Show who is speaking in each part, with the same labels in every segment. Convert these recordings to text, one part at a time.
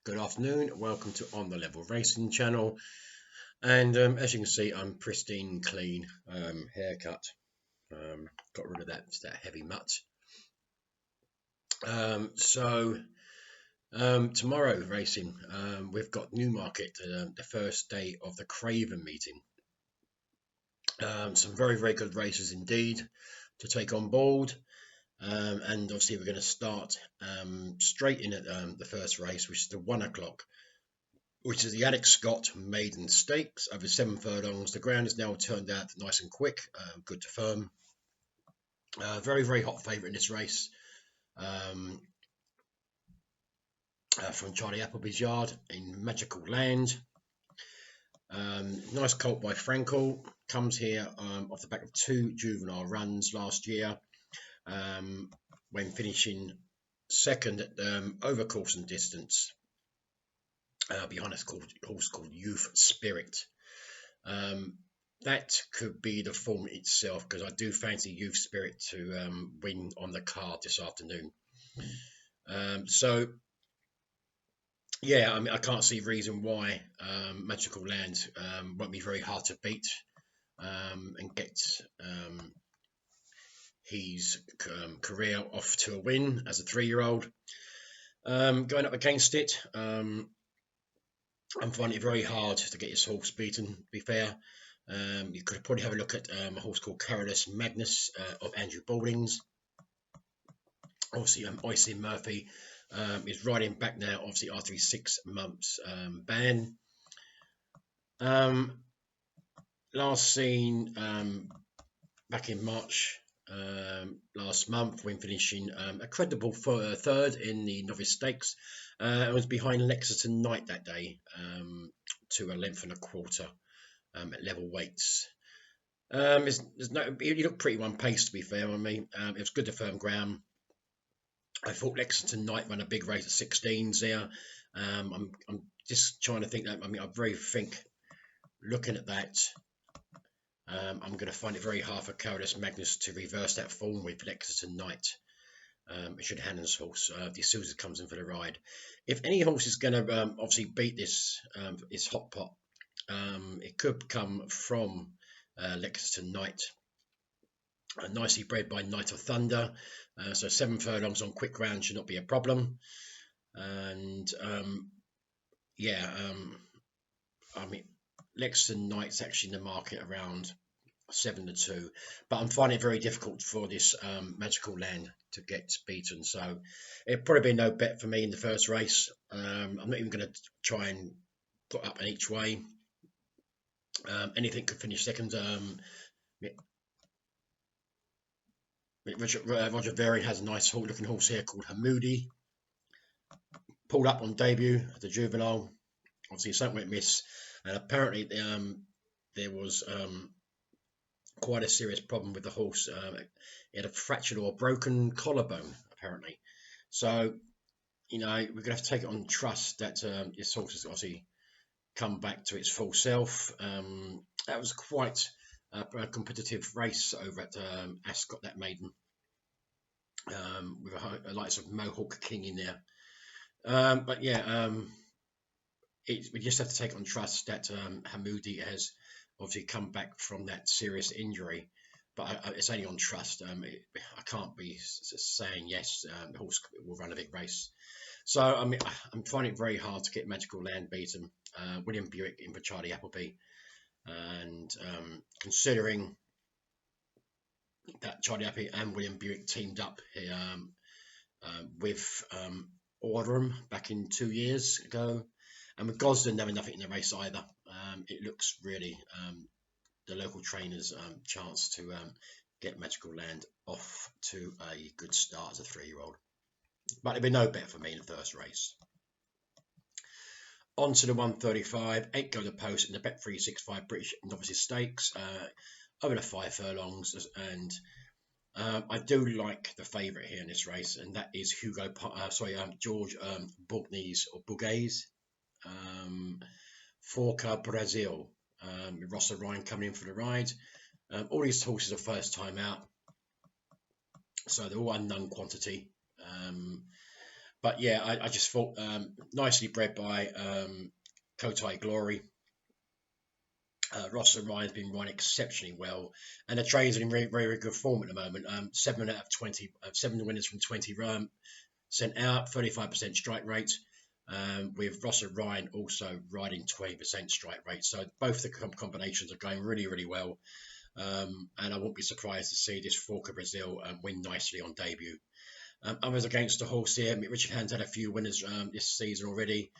Speaker 1: Good afternoon, welcome to On the Level Racing channel. And as you can see, I'm pristine clean haircut. Got rid of that heavy mutt. Tomorrow racing, we've got Newmarket, the first day of the Craven meeting. Some very good races indeed to take on board. And obviously we're going to start straight in at the first race, which is the 1 o'clock, which is the Alex Scott Maiden Stakes over 7 furlongs. The ground is now turned out nice and quick, good to firm. Very hot favourite in this race from Charlie Appleby's yard in Magical Land. Nice colt by Frankel, comes here off the back of 2 juvenile runs last year, when finishing second at over course and distance behind a horse called Youth Spirit. That could be the form itself, because I do fancy Youth Spirit to win on the card this afternoon. Yeah, I mean, I can't see reason why Magical Land won't be very hard to beat and get his career off to a win as a 3-year-old. Going up against it, I'm finding it very hard to get his horse beaten, to be fair. You could probably have a look at a horse called Carolus Magnus of Andrew Balding's. Obviously, Icy Murphy is riding back now, obviously after his 6 months ban. Last seen back in March last month, when finishing a credible third in the Novice Stakes. It was behind Lexington Knight that day, to a length and a quarter at level weights. He looked pretty one-paced, to be fair on me. It was good to firm ground. I thought Lexington Knight ran a big race at 16s there. I'm just trying to think that, I mean, I really think, looking at that, I'm going to find it very hard for Carolus Magnus to reverse that form with Lexington Knight. It should Hannon's horse, D'Souza, comes in for the ride. If any horse is going to obviously beat this hot pot, it could come from Lexington Knight, nicely bred by Night of Thunder. So 7 furlongs on quick ground should not be a problem. And I mean, Lexington Knight's actually in the market around 7-2, but I'm finding it very difficult for this Magical Land to get beaten. So it'd probably be no bet for me in the first race. I'm not even going to try and put up an each way. Anything could finish second. Roger Varian has a nice looking horse here called Hamoudi. Pulled up on debut as a juvenile. Obviously, something went miss, and apparently there was quite a serious problem with the horse. He had a fractured or broken collarbone, apparently. So, you know, we're going to have to take it on trust that this horse has obviously come back to its full self. That was quite a competitive race over at Ascot, that maiden, with the likes of Mohawk King in there. But yeah, we just have to take on trust that Hamoudi has obviously come back from that serious injury, but it's only on trust. I can't be saying yes, the horse will run a big race. So I mean, I'm finding it very hard to get Magical Land beaten. William Buick in for Charlie Appleby, and considering that Charlie Appleby and William Buick teamed up here, with Orderum back in 2 years ago, and with Gosden having nothing in the race either, it looks really the local trainers' chance to get Magical Land off to a good start as a 3-year-old. But there'll be no bet for me in the first race. On to the 135, 8 go to post in the Bet365 British Novices Stakes, over the 5 furlongs, and I do like the favourite here in this race, and that is George Borges, Forca Brazil, with Rossa Ryan coming in for the ride. All these horses are first time out, so they're all unknown quantity. But yeah, I just thought nicely bred by Kotai Glory. Ross and Ryan's been running exceptionally well, and the trains are in very, very good form at the moment. 7 out of 20, 7 winners from 20 sent out, 35% strike rate. With Ross and Ryan also riding 20% strike rate. So both the combinations are going really, really well. And I won't be surprised to see this Forca Brazil win nicely on debut. Others against the horse here, Richard Hand's had a few winners this season already.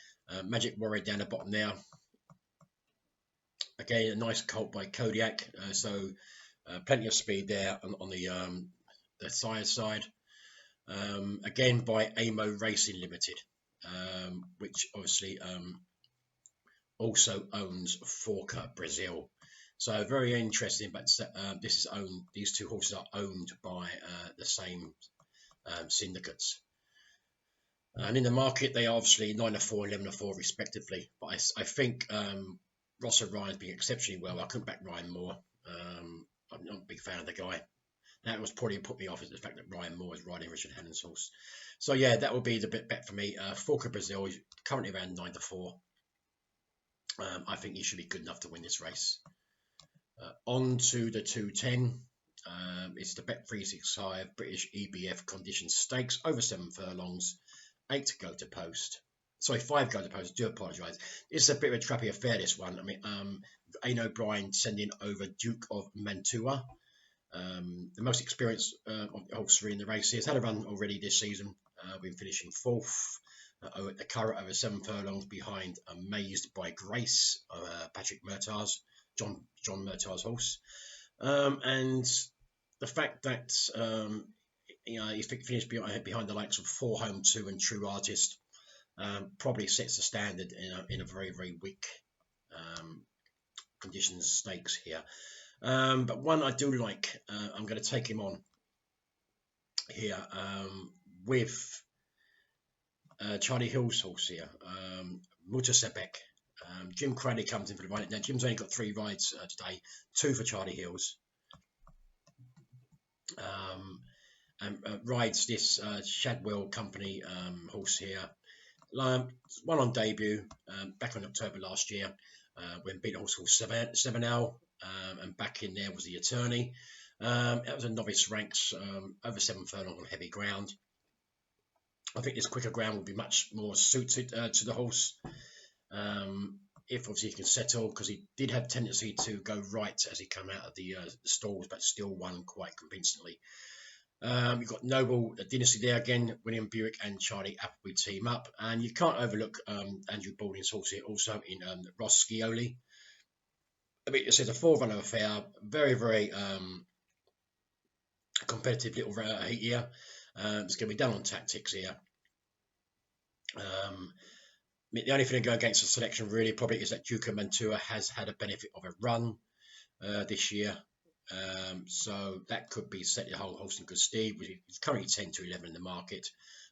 Speaker 1: Magic Warrior down the bottom now. Again, a nice colt by Kodiak, so plenty of speed there on the sire side. Again by AMO Racing Limited, which obviously also owns Forca Brazil. So very interesting, but this is owned. These two horses are owned by the same syndicates. And in the market, they are obviously 9-4, 11-4 respectively. But I think Ross and Ryan's been exceptionally well. I couldn't back Ryan more. I'm not a big fan of the guy. That was probably put me off is the fact that Ryan Moore is riding Richard Hannon's horse. So yeah, that would be the bit bet for me. Forca Brazil is currently around 9-4. I think he should be good enough to win this race. On to the 210. It's the Bet365 British EBF Conditions Stakes over 7 furlongs. 8 to go to post. Sorry, 5 go to post. I do apologise. It's a bit of a trappy affair, this one. I mean, Ian O'Brien sending over Duke of Mantua, the most experienced of the horse in the race. He's had a run already this season. Been finishing 4th at the Curragh over 7 furlongs behind Amazed by Grace, Patrick Murtaugh's, John Murtaugh's horse. And the fact that he finished behind the likes of 4 Home 2 and True Artist probably sets the standard in a very, very weak conditions stakes here. But one I do like, I'm going to take him on here with Charlie Hill's horse here, Mutasebek. Jim Cradley comes in for the ride. Now, Jim's only got 3 rides today, 2 for Charlie Hills. And rides this Shadwell Company horse here. One on debut back in October last year when beat a horse called Sevenal, and back in there was the Attorney. That was a novice ranks over 7 furlong on heavy ground. I think this quicker ground will be much more suited to the horse. If obviously he can settle, because he did have tendency to go right as he came out of the stalls, but still won quite convincingly. You've got Noble Dynasty there again. William Buick and Charlie Appleby team up, and you can't overlook Andrew Balding's horse here, also in Ross Scioli. I mean, it's a 4-runner affair, very, very competitive little heat here. It's going to be done on tactics here. The only thing to go against the selection really probably is that Duke of Mantua has had a benefit of a run this year. So that could be set the whole horse in good stead. It's currently 10-11 in the market,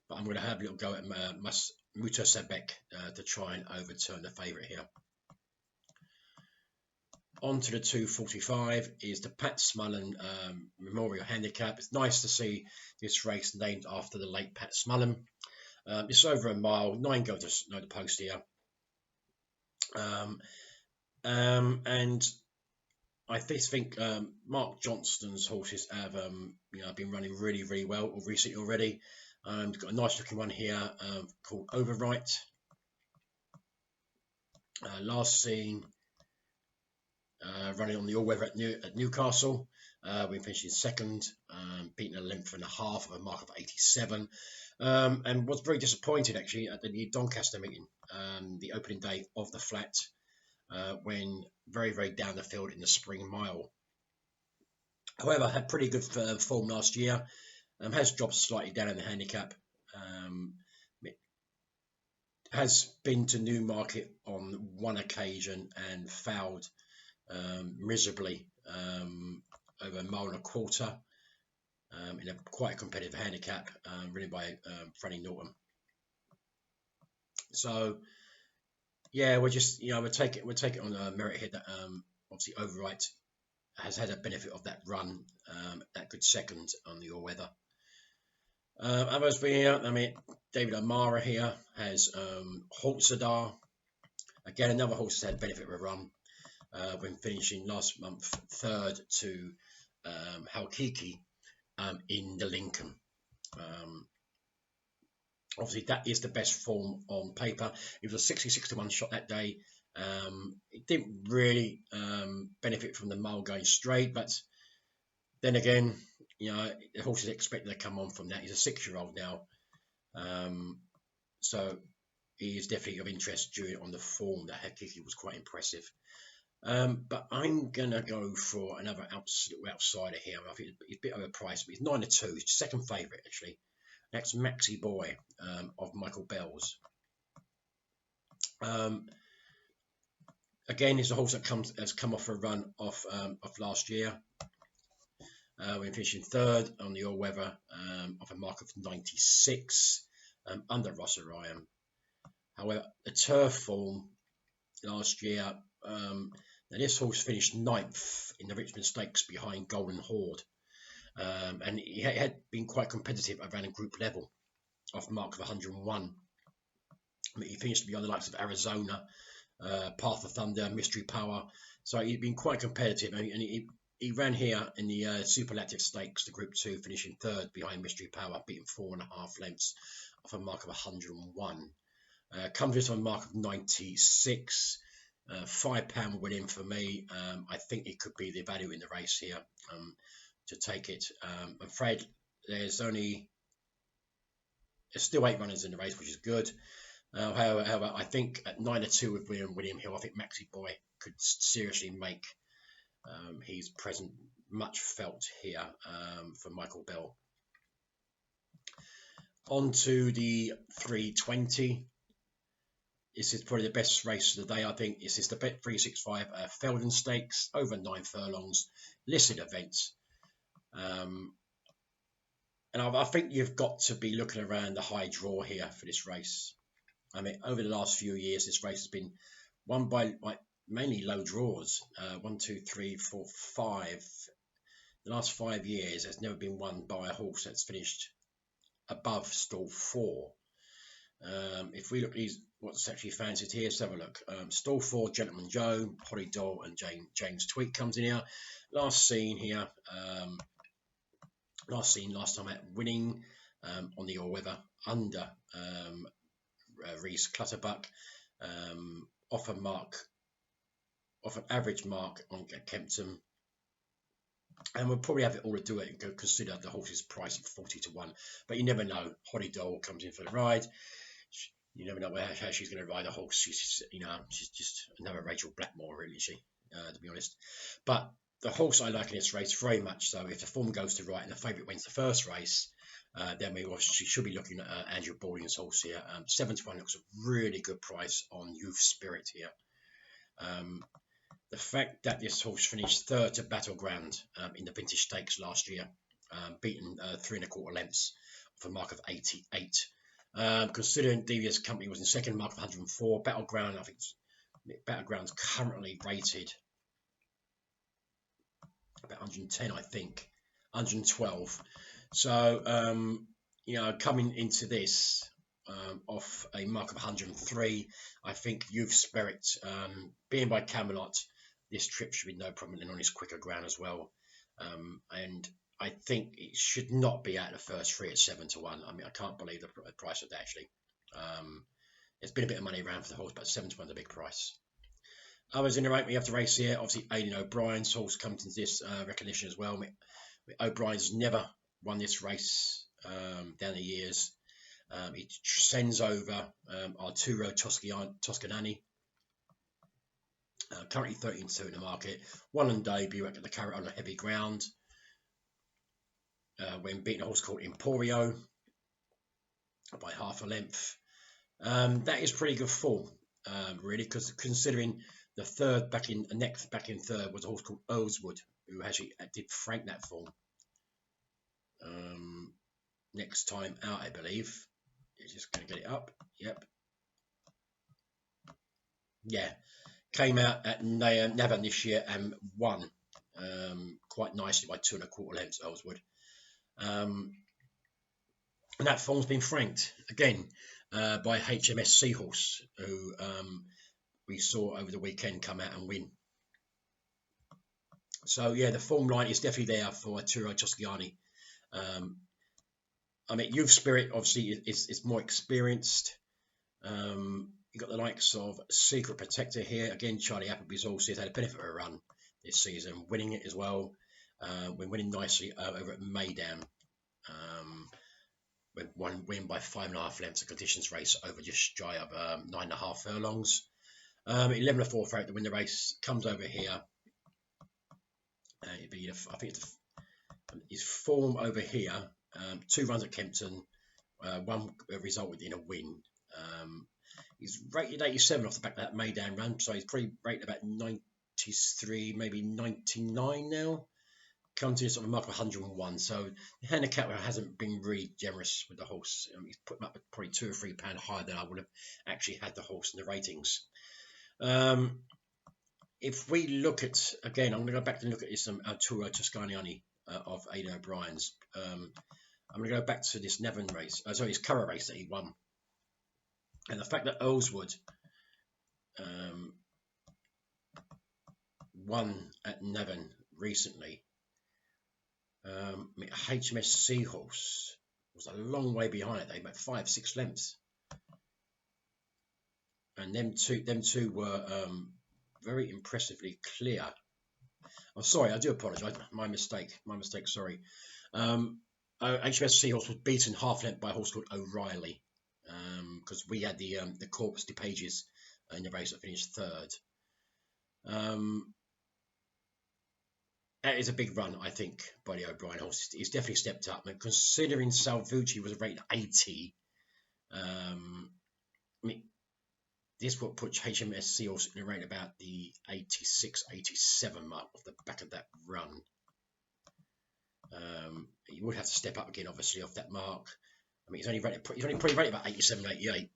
Speaker 1: but I'm going to have a little go at Mutasebek to try and overturn the favourite here. On to the 245 is the Pat Smullen Memorial Handicap. It's nice to see this race named after the late Pat Smullen. It's over a mile, 9 go to the post here. And I think Mark Johnston's horses have been running really, really well recently already. Got a nice looking one here called Overwrite. Last seen running on the all-weather at Newcastle. We finished in 2nd, beating a length and a half of a mark of 87. And was very disappointed actually at the Doncaster meeting, the opening day of the flat, when very, very down the field in the Spring Mile. However, had pretty good form last year. Has dropped slightly down in the handicap. Has been to Newmarket on 1 occasion and fouled miserably over a mile and a quarter in a quite a competitive handicap, ridden by Franny Norton. So yeah, we'll take it on merit here that obviously Overwrite has had a benefit of that run, that good second on the all-weather. Others being here, I mean, David O'Mara here has Holtzadar. Again, another horse that's had benefit of a run when finishing last month third to Halkiki in the Lincoln. Obviously, that is the best form on paper. It was a 66-1 shot that day. It didn't really benefit from the mile going straight, but then again, you know, the horse is expected to come on from that. He's a 6-year-old now, so he is definitely of interest during on the form that Hakiki was quite impressive. But I'm gonna go for another outsider here. I think it's a bit overpriced, but he's 9-2. He's second favourite actually. That's Maxi Boy of Michael Bell's. Again, it's a horse that has come off a run off last year. When finishing third on the all-weather off a mark of 96 under Ross Ryan. However, the turf form last year, now this horse finished 9th in the Richmond Stakes behind Golden Horde. And he had been quite competitive around a group level off a mark of 101. I mean, he finished beyond the likes of Arizona, Path of Thunder, Mystery Power. So he'd been quite competitive, and he ran here in the Superlative Stakes, the Group 2, finishing third behind Mystery Power, beating 4.5 lengths off a mark of 101. Comes with a mark of 96. £5 winning for me. I think it could be the value in the race here to take it. I'm afraid there's still 8 runners in the race, which is good. However, I think at 9-2 with William Hill, I think Maxi Boy could seriously make his presence much felt here for Michael Bell. On to the 320. This is probably the best race of the day, I think. This is the Bet 365 Feldon Stakes, over 9 furlongs, listed events. And I think you've got to be looking around the high draw here for this race. I mean, over the last few years, this race has been won by mainly low draws. 1, 2, 3, 4, 5. The last 5 years, there's never been won by a horse that's finished above stall 4. If we look at these, what's actually fancied here, let's have a look. Stall 4, Gentleman Joe, Holly Doll, and James Tweak comes in here. Last seen here, last time at winning on the all-weather under Reese Clutterbuck, off an average mark on Kempton. And we'll probably have it all to do it and consider the horse's price at 40-1. But you never know. Holly Doll comes in for the ride. You never know how she's going to ride a horse. She's just another Rachel Blackmore, really, is she? To be honest. But the horse I like in this race very much so. If the form goes to right and the favourite wins the first race, then we should be looking at Andrew Balding's horse here. 7-1 looks a really good price on Youth Spirit here. The fact that this horse finished third to Battleground in the Vintage Stakes last year, beaten 3 1/4 lengths for a mark of 88. Considering Devious Company was in second, mark of 104. Battleground, I think Battleground's currently rated about 110, I think, 112. So, you know, coming into this off a mark of 103, I think Youth Spirit, being by Camelot, this trip should be no problem, and on his quicker ground as well. And I think it should not be out of the first 3 at 7-1. I mean, I can't believe the price of that, actually. There's been a bit of money around for the horse, but 7-1 is a big price. Others in the rank, we have the race here. Obviously, Aidan O'Brien's horse comes into this recognition as well. O'Brien's never won this race down the years. He sends over Arturo Toscanani. Currently 13-2 in the market. Won on debut at the Carrot on a heavy ground. When beating a horse called Emporio by half a length. That is pretty good form, really, because considering the third back in third was a horse called Earlswood, who actually did frank that form. Next time out, I believe. It's just going to get it up. Yep. Yeah. Came out at Navan this year and won quite nicely by 2 1/4 lengths, Earlswood. and that form's been franked again by HMS Seahorse, who we saw over the weekend come out and win. So yeah, the form line is definitely there for Arturo Toscani. I mean, Youth Spirit obviously is more experienced. You've got the likes of Secret Protector here. Again, Charlie Appleby's also had a benefit of a run this season, winning it as well. We're winning nicely over at Maydown. With one win by 5.5 lengths, a conditions race over just shy of 9.5 furlongs. 11 4 favorite to win the race, comes over here. It'd be, I think his form over here, 2 runs at Kempton, 1 result in a win. He's rated 87 off the back of that Maydown run, so he's probably rated about 93, maybe 99 now. Come to sort of a mark of 101, so the handicapper hasn't been really generous with the horse. He's put him up probably £2 or £3 higher than I would have actually had the horse in the ratings. If we look at, again, I'm going to go back and look at this Arturo Toscani of Aidan O'Brien's. I'm going to go back to this Nevin race, sorry, his Curragh race that he won. And the fact that Earlswood won at Nevin recently, HMS Seahorse was a long way behind it. They made 5-6 lengths, and them two were very impressively clear. I'm sorry, I do apologise. My mistake. Sorry. HMS Seahorse was beaten half length by a horse called O'Reilly, because we had the Corpus de Pages in the race that finished third. That is a big run, I think, by the O'Brien horse. He's definitely stepped up. And considering Salvucci was rated 80, I mean, this would put HMS Seahorse in around about the 86, 87 mark off the back of that run. He would have to step up again, obviously, off that mark. I mean, he's only probably rated about 87, 88.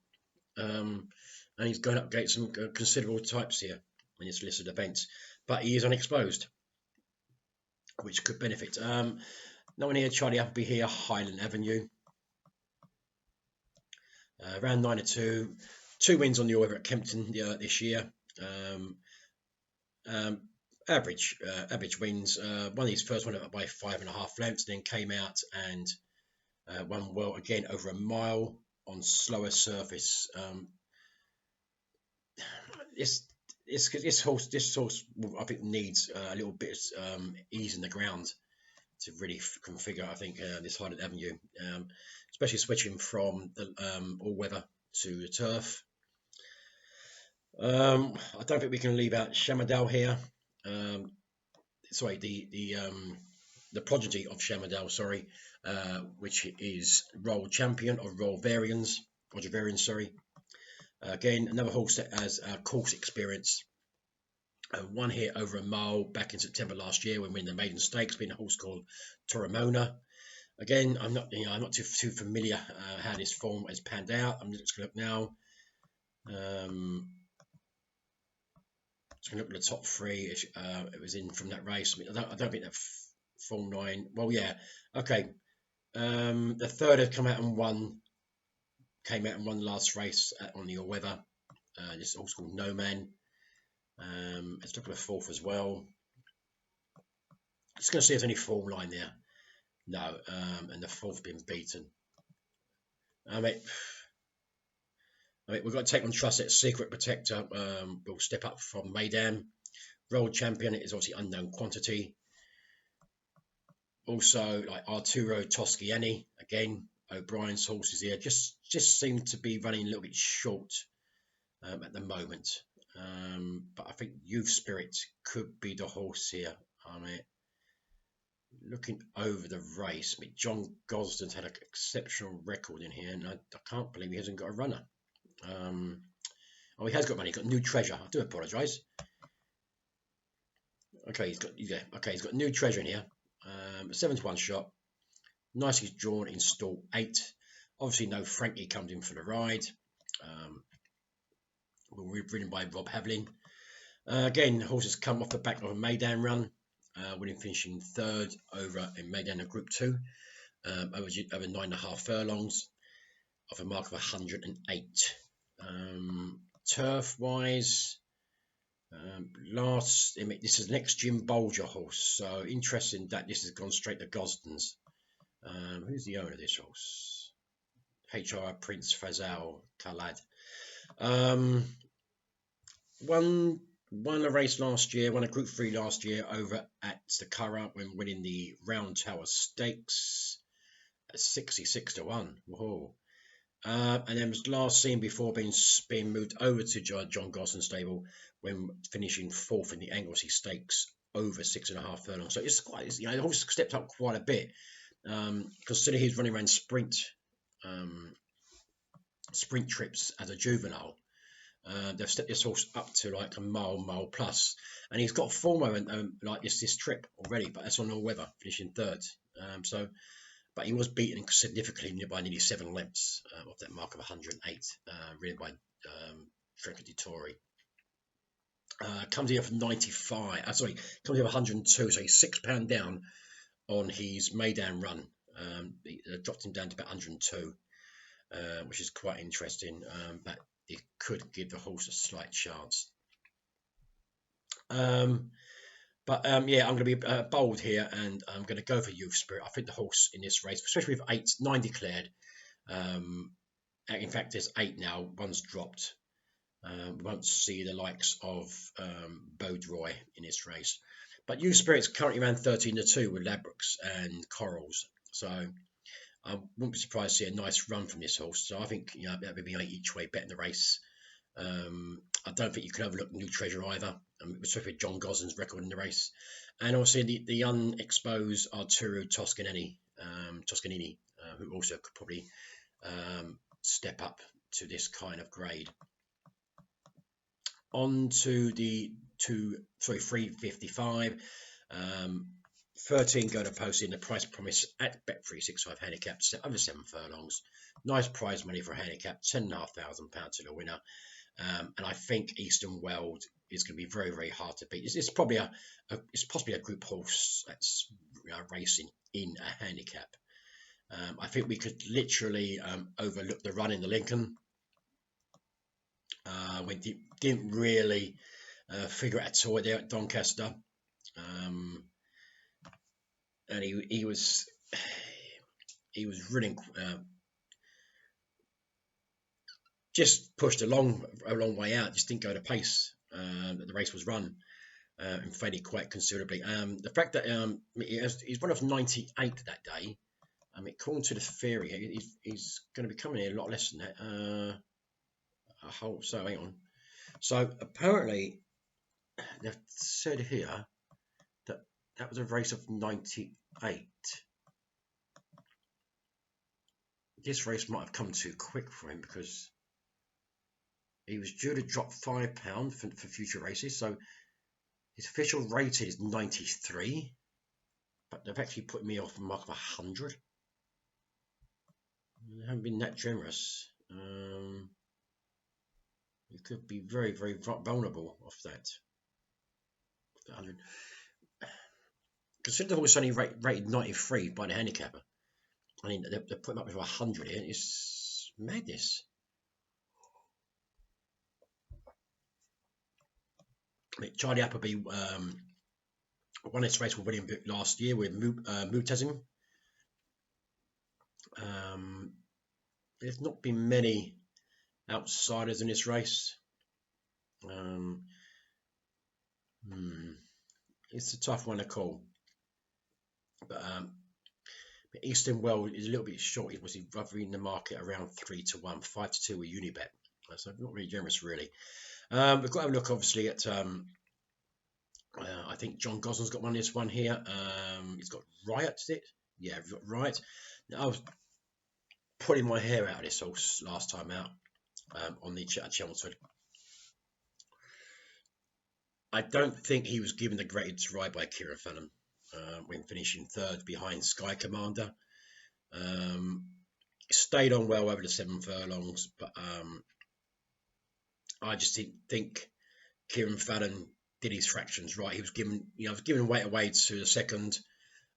Speaker 1: And he's going up against some considerable types here in this listed events. But he is unexposed, which could benefit. No one here, Charlie Appleby here, Highland Avenue. Round 9 2, 2 wins on the order at Kempton this year. Average wins. One of his first one up by 5.5 lengths, then came out and won well again over a mile on slower surface. This horse, I think, needs a little bit of ease in the ground to really configure, I think, this Highland Avenue, especially switching from the all-weather to the turf. I don't think we can leave out Shamadal here. Sorry, the progeny of Shamadal, sorry, which is Royal Champion or Royal Varians, sorry. Again, another horse that has course experience. Won here over a mile back in September last year when winning the maiden stakes, being a horse called Torremona. Again, I'm not too familiar how this form has panned out. I'm just going to look now. Just going to look at the top 3. It was in from that race. I don't think that form 9. Well, yeah, okay. The third had come out and won. Came out and won the last race on the all-weather. This horse called No Man. Let's look at the fourth as well. Just going to see if there's any form line there. No, and the fourth been beaten. I mean, we've got to take on trust that Secret Protector will step up from Maydan. Royal Champion is obviously unknown quantity. Also, like Arturo Toscani, again, O'Brien's horses here just seem to be running a little bit short at the moment. But I think Youth Spirit could be the horse here. I mean, looking over the race, I mean, John Gosden's had an exceptional record in here, and I can't believe he hasn't got a runner. Oh, he has got money. He's got New Treasure. I do apologise. Okay, he's got New Treasure in here. 7-1 shot. Nicely drawn in stall 8. Obviously, no Frankie comes in for the ride. We're ridden by Rob Havlin. Again, horses come off the back of a Maydan run, winning finishing third over in Maydan of Group 2. over 9.5 furlongs of a mark of 108. Turf wise, this is next Jim Bolger horse, so interesting that this has gone straight to Gosden's. Who's the owner of this horse? HR Prince Fazal Khalad. Won a race last year, won a Group 3 last year over at the Curragh when winning the Round Tower Stakes at 66 to 1. Whoa. And then was last seen before being moved over to John Gosden's stable when finishing 4th in the Anglesey Stakes over 6.5 furlongs. So it's quite, the horse stepped up quite a bit. Consider he's running around sprint trips as a juvenile. They've stepped this horse up to like a mile plus, and he's got a form like this trip already, but that's on all weather, finishing 3rd. But he was beaten significantly by nearly 7 lengths of that mark of 108, ridden by Franco Di Torre. Comes here for 95. Comes here for 102, so he's £6 down on his Maidan run. Dropped him down to about 102, which is quite interesting. But it could give the horse a slight chance. But yeah, I'm going to be bold here, and I'm going to go for Youth Spirit. I think the horse in this race, especially with 9 declared, in fact, there's 8 now. 1's dropped. We won't see the likes of Baudroy in this race. But Youth Spirit's currently around 13 to 2 with Labrooks and Corals. So I wouldn't be surprised to see a nice run from this horse. So I think that would be 8 each way bet in the race. I don't think you can overlook New Treasure either, especially John Gosden's record in the race. And obviously the unexposed Arturo Toscanini, who also could probably step up to this kind of grade. On to the 355. 13 go to post in the price promise at Bet365 handicap over 7 furlongs. Nice prize money for a handicap, £10,500 to the winner. And I think Eastern World is going to be very, very hard to beat. It's probably it's possibly a group horse that's racing in a handicap. I think we could literally overlook the run in the Lincoln. We didn't really figure it at all there at Doncaster. And he was running just pushed a long way out, just didn't go to pace that the race was run, and faded quite considerably. The fact that he's one of 98 that day, according to the theory, he's going to be coming in a lot less than that. So hang on. So apparently they've said here that was a race of 98. This race might have come too quick for him because he was due to drop £5 for future races. So his official rating is 93, but they've actually put me off a mark of 100. They haven't been that generous. You could be very, very vulnerable off that. 100. Consider the horse only rated 93 by the handicapper. I mean, they're putting up with 100 here. It's madness. Charlie Appleby won this race with William last year with Mutazim. There's not been many outsiders in this race. It's a tough one to call. But Eastern World is a little bit short. It was roughly in the market around 3 to 1, 5 to 2 with Unibet. So not really generous, really. We've got to have a look, obviously, at I think John Gosden's got this one here. He's got Riot, is it? Yeah, we've got Riot. Now, I was pulling my hair out of this horse last time out on the Chelmsford. I don't think he was given the greatest ride by Kieran Fallon when finishing 3rd behind Sky Commander. Stayed on well over the 7 furlongs, but I just didn't think Kieran Fallon did his fractions right. He was giving weight away to the 2nd,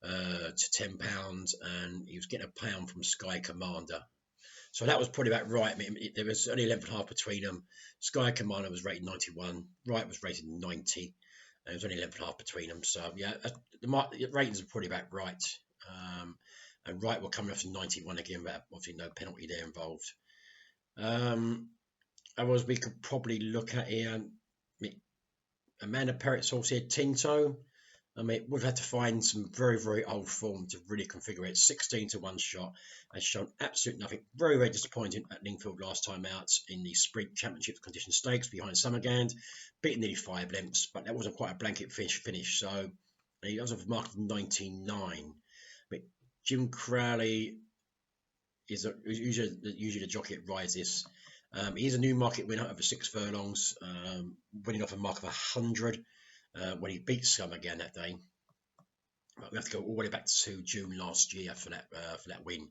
Speaker 1: to £10, and he was getting £1 from Sky Commander. So that was probably about right. I mean, there was only 11.5 between them. Sky Commander was rated 91, Right was rated 90, and it was only 11.5 between them. So yeah, the ratings are probably about right. And Right will come off to 91 again, but obviously no penalty there involved. Otherwise, we could probably look at here. I mean, Amanda Perrett's horse here, Tinto. I mean, we've had to find some very, very old form to really configure it. 16 to 1 shot, has shown absolutely nothing. Very, very disappointing at Lingfield last time out in the Sprint Championship Condition Stakes behind Summergand, beating nearly 5 lengths, but that wasn't quite a blanket finish. So he does have a mark of 99. But Jim Crowley is usually the jockey that rides this. He's a Newmarket winner over 6 furlongs, winning off a mark of 100. When he beat Summergand that day. But we have to go all the way back to June last year for that win.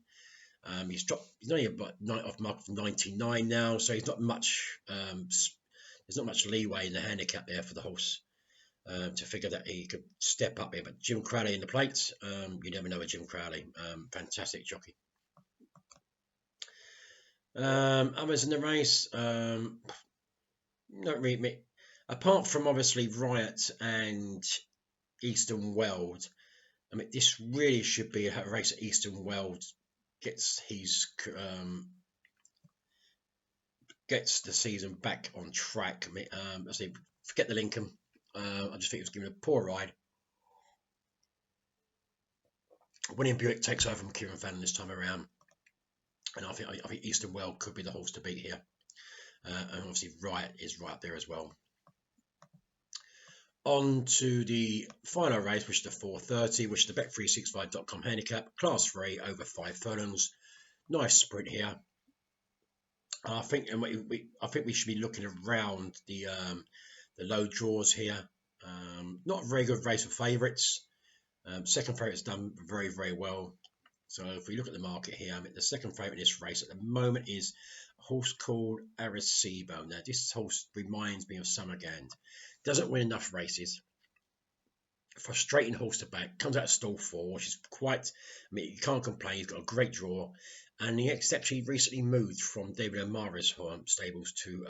Speaker 1: He's only about off mark of 99 now, so he's not much. There's not much leeway in the handicap there for the horse to figure that he could step up here. But Jim Crowley in the plate, you never know with Jim Crowley. Fantastic jockey. Others in the race, not really. Apart from obviously Riot and Eastern World, I mean, this really should be a race at Eastern World gets the season back on track. I mean, I say forget the Lincoln. I just think it was given a poor ride. Winning Buick takes over from Kieran Fallon this time around, and I think Eastern World could be the horse to beat here. And obviously Riot is right there as well. On to the final race, which is the 4:30, which is the Bet365.com handicap, Class 3 over 5 furlongs. Nice sprint here. I think we should be looking around the low draws here. Not a very good race of favourites. Second favourite's done very, very well. So if we look at the market here, I mean, the second favourite in this race at the moment is a horse called Arecibo. Now, this horse reminds me of Summergand. Doesn't win enough races. Frustrating horse to back. Comes out of stall 4, which is quite. I mean, you can't complain. He's got a great draw, and he actually recently moved from David O'Mara's stables to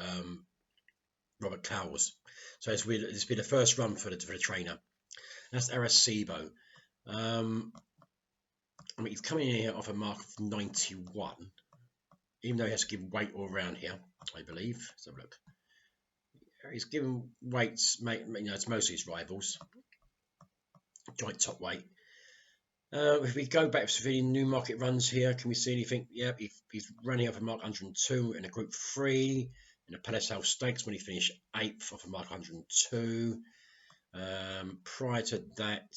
Speaker 1: Robert Cowell's. So it's been the first run for the trainer. That's Arecibo. I mean, he's coming in here off a mark of 91, even though he has to give weight all around here, I believe. Let's have a look. He's given weights, it's mostly his rivals. Joint top weight. If we go back to the Newmarket runs here, can we see anything? Yeah, he's running off a mark 102 in a Group 3 in the Palace House Stakes when he finished 8th off a mark 102. Prior to that,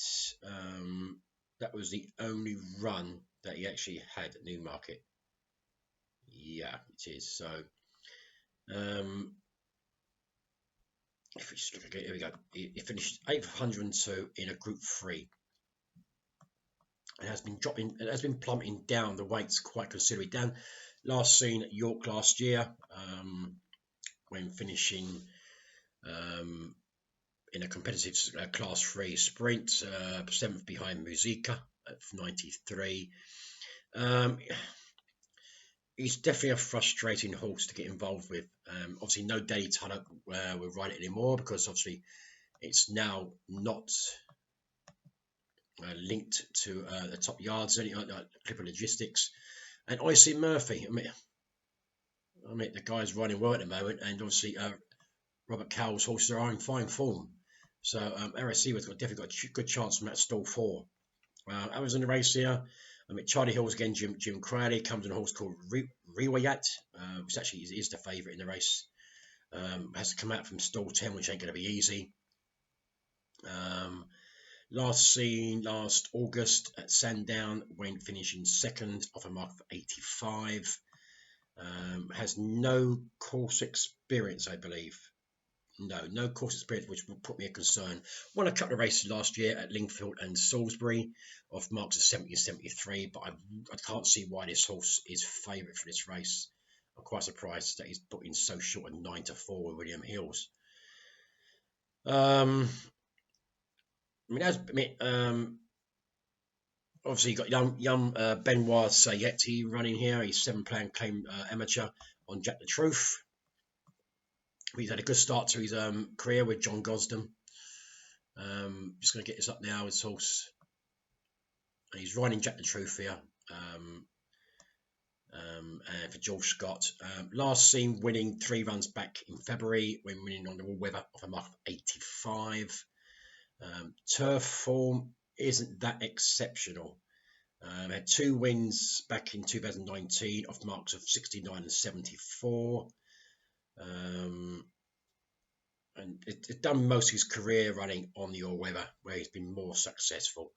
Speaker 1: that was the only run that he actually had at Newmarket. Yeah, it is. So, if we just look again, here we go. He finished 8th of 102 in a Group 3. It has been dropping. It has been plummeting down the weights quite considerably. Down last seen at York last year, when finishing in a competitive Class 3 sprint, 7th behind Musica at 93. He's definitely a frustrating horse to get involved with. Obviously, no Daily Tunnock will ride it anymore because obviously it's now not linked to the top yards, Clipper Logistics, and Icy Murphy. I mean, the guy's riding well at the moment, and obviously Robert Cowell's horses are in fine form. So Arecibo's definitely got a good chance from that stall 4. I was in the race here. I mean, Charlie Hill's again. Jim Crowley comes in a horse called Riwayat, which actually is the favourite in the race. Has to come out from stall 10, which ain't going to be easy. Last seen last August at Sandown when finishing 2nd off a mark of 85. Has no course experience, I believe. No course experience, which would put me a concern. Won a couple of races last year at Lingfield and Salisbury off marks of 70 and 73, but I can't see why this horse is favourite for this race. I'm quite surprised that he's put in so short a 9 to 4 with William Hills. I mean, Obviously, you've got young Benoit Sayeti running here. He's 7-plan claim amateur on Jack the Truth. He's had a good start to his career with John Gosden. Just going to get this up now. His horse. He's riding Jack the Truth here. And for George Scott. Last seen winning 3 runs back in February when winning on the all weather off a mark of 85. Turf form isn't that exceptional. Had 2 wins back in 2019 off marks of 69 and 74. And it's done most of his career running on the all weather, where he's been more successful.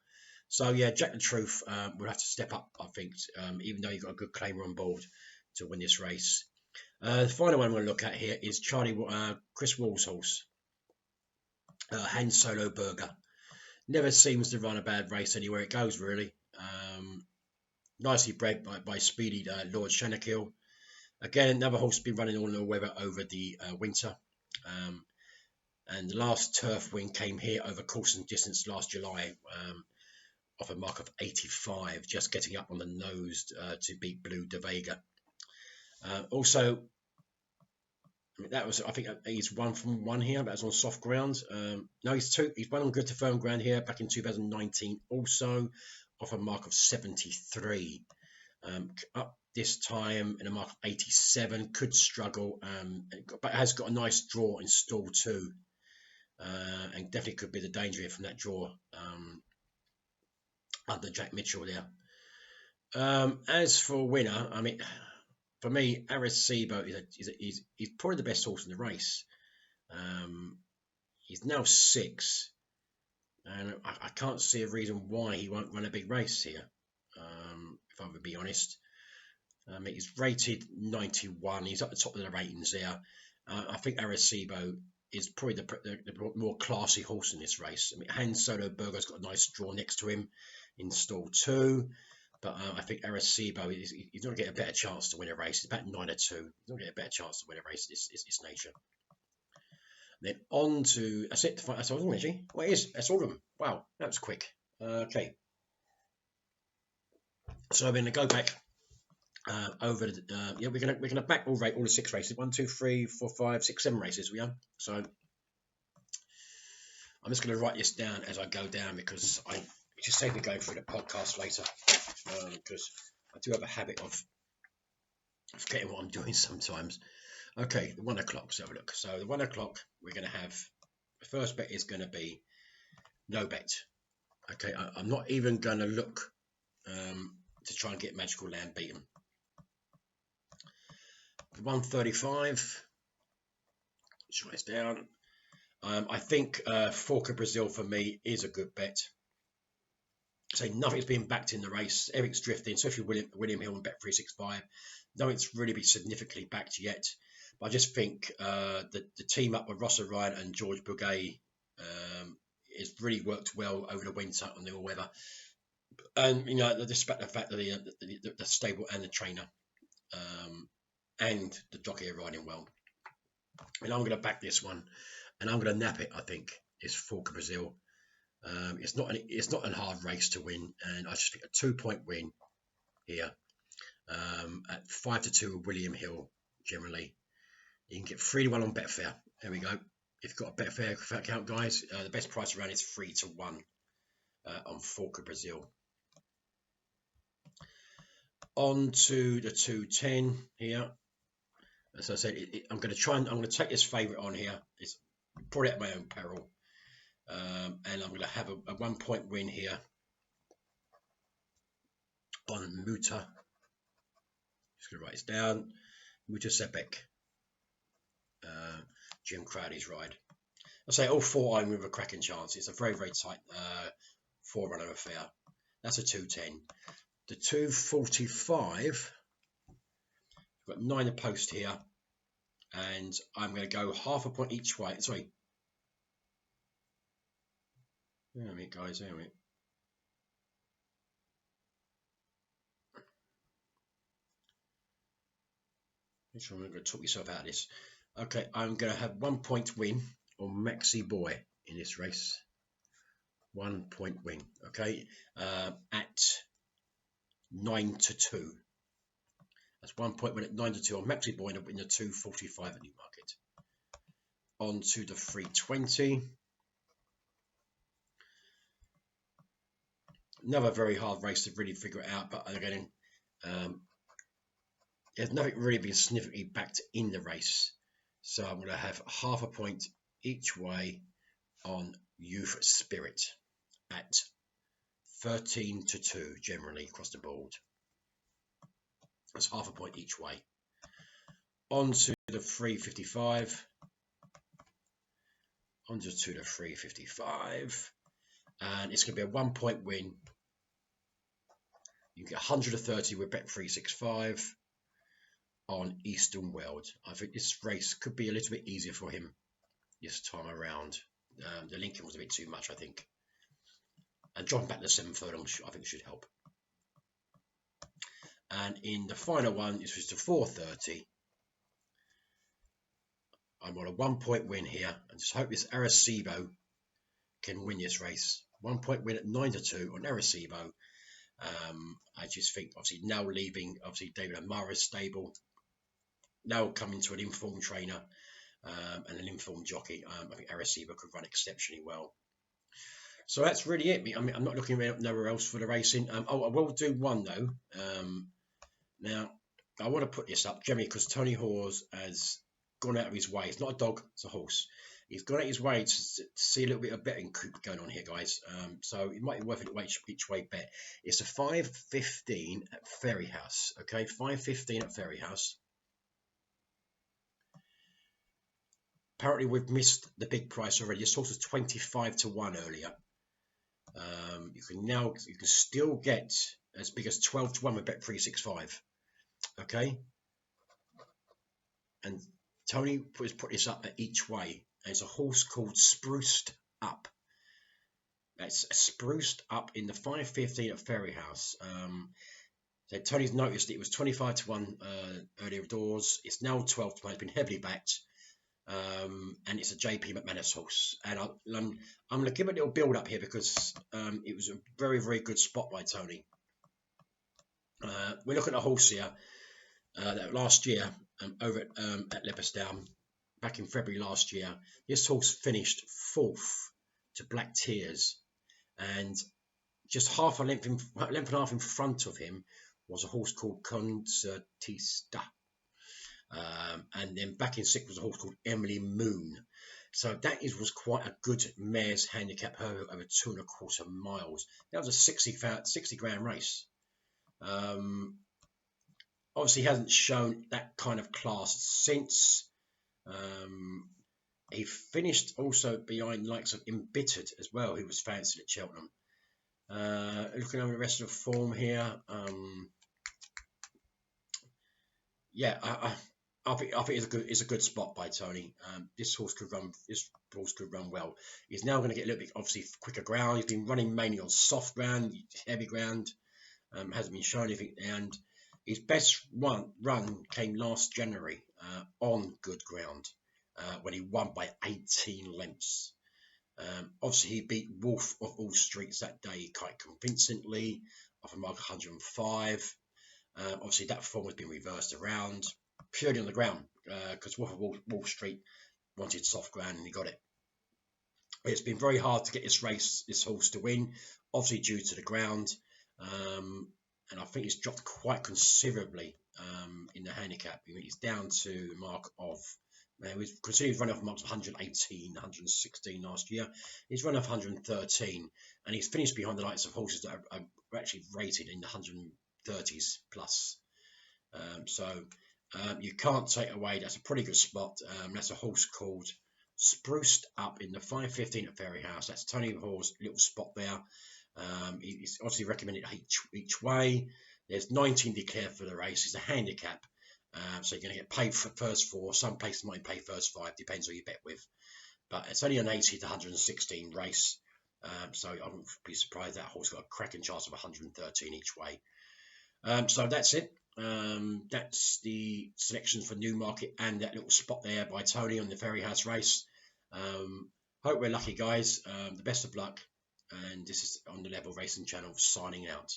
Speaker 1: So yeah, Jack the Truth will have to step up, I think, even though you've got a good claimer on board to win this race. The final one I'm going to look at here is Chris Wall's horse, Han Solo Burger. Never seems to run a bad race anywhere it goes, really. Nicely bred by speedy Lord Shanakill. Again, another horse been running all the weather over the winter. And the last turf win came here over course and distance last July. Off a mark of 85, just getting up on the nose to beat Blue de Vega. Also, that was, I think he's 1 from 1 here. That was on soft ground. No, he's 2. He's 1 on good to firm ground here back in 2019. Also, off a mark of 73. Up this time in a mark of 87. Could struggle, but has got a nice draw in stall 2, and definitely could be the danger here from that draw. Under Jack Mitchell there. As for winner, I mean, for me, Arecibo he's probably the best horse in the race. He's now 6, and I can't see a reason why he won't run a big race here. If I would be honest, he's rated 91. He's at the top of the ratings there. I think Arecibo is probably the more classy horse in this race. I mean, Han Solo Burger's got a nice draw next to him in stall 2, but I think Arecibo he's going to get a better chance to win a race. It's about 9 or 2. He's going to get a better chance to win a race. It's nature. Then on to that's it. That's all of them, actually. Well, it is. That's all of them. Wow, that was quick. Okay, so I'm going to go back over the yeah. We're gonna back all the 6 races. 1, 2, 3, 4, 5, 6, 7 races we are. So I'm just going to write this down as I go down, because it just saves me going through the podcast later, because I do have a habit of forgetting what I'm doing sometimes. Okay, the 1 o'clock. Let's have a look. So the 1 o'clock, we're going to have the first bet is going to be no bet. Okay, I'm not even going to look to try and get Magical Land beaten. 135. Let's write this down. I think Forca Brazil for me is a good bet. So nothing's being backed in the race. Everything's drifting, especially William Hill and Bet365. Nothing's really been significantly backed yet. But I just think the team up with Ross Ryan and George Bouguet has really worked well over the winter on the all weather. And you know, despite the fact that the stable and the trainer and the jockey are riding well. And I'm going to back this one, and I'm going to nap it. I think is Forca Brazil. It's not a hard race to win, and I just think a 2-point win here at 5-2 with William Hill. Generally, you can get 3-1 on Betfair. There we go. If you've got a Betfair account, guys, the best price around is 3-1 on Forca Brazil. On to the 210 here. As I said, I'm going to take this favourite on here. It's probably at my own peril. And I'm going to have a 1-point win here on Muta. Just going to write this down. Muta Sebek. Jim Crowley's ride. I say all 4 I'm with a cracking chance. It's a very, very tight 4-runner affair. That's a 210. The 245. I've got 9 a post here. And I'm going to go half a point each way. Sorry. There we go, guys. There we go. Make sure I'm going to talk myself out of this. Okay, I'm going to have 1-point win on Maxi Boy in this race. 1 point win. Okay, at 9-2. That's 1 point win at 9-2 on Maxi Boy in the 245 at Newmarket. On to the 320. Another very hard race to really figure it out, but again, there's nothing really been significantly backed in the race. So I'm going to have half a point each way on Youth Spirit at 13-2 generally across the board. That's half a point each way. On to the 355. On to the 355. And it's going to be a 1 point win. You can get 130 with Bet365 on Eastern World. I think this race could be a little bit easier for him this time around. The Lincoln was a bit too much, I think. And dropping back to 7 furlong, I think should help. And in the final one, this was to 430. I'm on a 1 point win here. I just hope this Arecibo can win this race. 1 point win at 9-2 on Arecibo. I just think, obviously, now leaving, obviously, David Amara's stable, now coming to an informed trainer and an informed jockey, I think Arecibo could run exceptionally well. So that's really it. I mean, I'm not looking nowhere else for the racing. I will do one, though. Now, I want to put this up, generally, because Tony Hawes has gone out of his way. It's not a dog, it's a horse. He's gone out of his way to see a little bit of betting going on here, guys. So it might be worth an each way bet. It's a 5.15 at Ferryhouse. Okay, 5.15 at Ferryhouse. Apparently, we've missed the big price already. This horse was 25-1 earlier. You can still get as big as 12-1 with Bet365. Okay, and Tony has put this up at each way. There's a horse called Spruced Up. That's Spruced Up in the 5.15 at Ferryhouse. So Tony's noticed it was 25-1 earlier doors. It's now 12-1. It's been heavily backed. And it's a JP McManus horse. And I'm going to give it a little build up here because it was a very, very good spot by Tony. We're looking at a horse here that last year over at Leopardstown. Back in February last year, this horse finished 4th to Black Tears, and just half a length and a half in front of him was a horse called Concertista, and then back in 6th was a horse called Emily Moon. So that was quite a good mare's handicap over 2.25 miles. That was a 60 grand race. Obviously, he hasn't shown that kind of class since. He finished also behind likes of Embittered as well, who was fancied at Cheltenham. Looking over the rest of the form here, yeah, I think it's a good spot by Tony. This horse could run well. He's now going to get a little bit obviously quicker ground. He's been running mainly on soft ground, heavy ground. Hasn't been showing anything, and his best run came last January on good ground when he won by 18 lengths. Obviously, he beat Wolf of All Streets that day quite convincingly off a mark 105. Obviously, that form has been reversed around purely on the ground because Wolf of Wall Street wanted soft ground and he got it. It's been very hard to get this horse to win, obviously due to the ground. And I think it's dropped quite considerably in the handicap. It's down to a mark of, we've considered running off marks of 118, 116 last year. He's run off 113, and he's finished behind the likes of horses that are actually rated in the 130s plus. So you can't take away, that's a pretty good spot. That's a horse called Spruced Up in the 5.15 at Ferryhouse. That's Tony Hawes' little spot there. He's obviously recommended each way. There's 19 declared for the race. It's a handicap, so you're going to get paid for first 4. Some places might pay first 5, depends who you bet with. But it's only an 80 to 116 race, so I wouldn't be surprised that horse got a cracking chance of 113 each way. So that's it. That's the selections for Newmarket and that little spot there by Tony on the Ferryhouse race. Hope we're lucky, guys. The best of luck. and this is on the Level Racing channel, signing out.